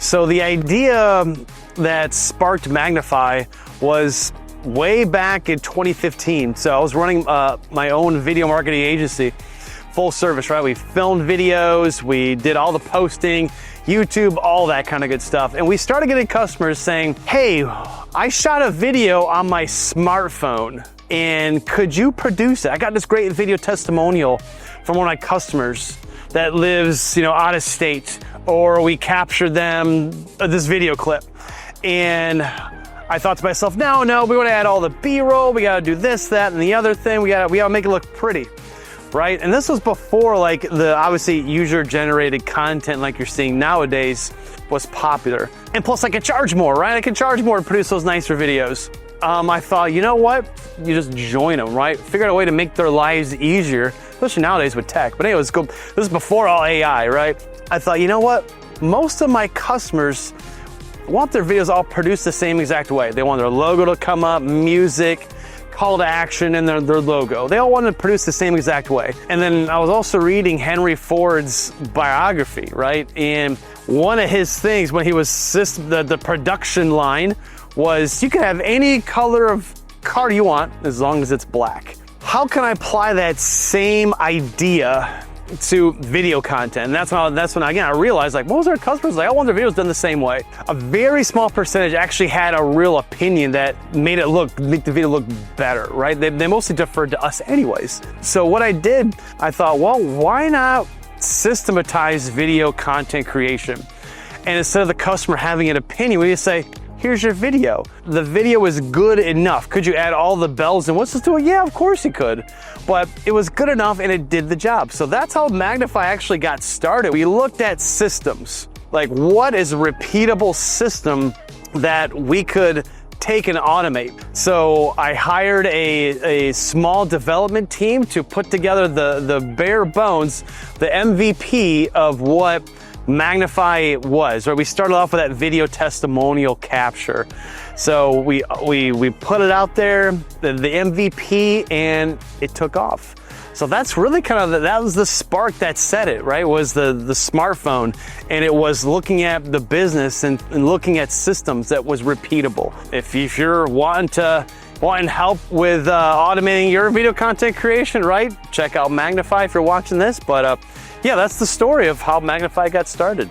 So the idea that sparked Magnfi was way back in 2015. So I was running my own video marketing agency, full service, right? We filmed videos, we did all the posting, YouTube, all that kind of good stuff. And we started getting customers saying, hey, I shot a video on my smartphone and could you produce it? I got this great video testimonial from one of my customers that lives, out of state, or we captured them this video clip. And I thought to myself, no, we want to add all the B-roll, we got to do this, that, and the other thing. We got to make it look pretty, right? And this was before like the obviously user-generated content like you're seeing nowadays was popular. And plus I could charge more, right? I could charge more to produce those nicer videos. I thought, you know what? You just join them, right? Figure out a way to make their lives easier, especially nowadays with tech. But anyways, this is before all AI, right? I thought, you know what? Most of my customers want their videos all produced the same exact way. They want their logo to come up, music, call to action, and their logo. They all want to produce the same exact way. And then I was also reading Henry Ford's biography, right? And one of his things when he was the production line was you can have any color of car you want as long as it's black. How can I apply that same idea to video content? And that's when again I realized, like, most of our customers, like, I want their videos done the same way. A very small percentage actually had a real opinion that made the video look better, right? They mostly deferred to us anyways. So what I did, I thought, well, why not systematize video content creation? And instead of the customer having an opinion, we just say, here's your video. The video is good enough. Could you add all the bells and whistles to it? Yeah, of course you could. But it was good enough and it did the job. So that's how Magnfi actually got started. We looked at systems. Like, what is a repeatable system that we could take and automate? So I hired a small development team to put together the bare bones, the MVP of what Magnfi was, right? We started off with that video testimonial capture. So we put it out there, the MVP, and it took off. So that's really kind of that was the spark that set it, right? Was the smartphone, and it was looking at the business and looking at systems that was repeatable. If you're wanting help with automating your video content creation, right? Check out Magnfi if you're watching this. But yeah, that's the story of how Magnfi got started.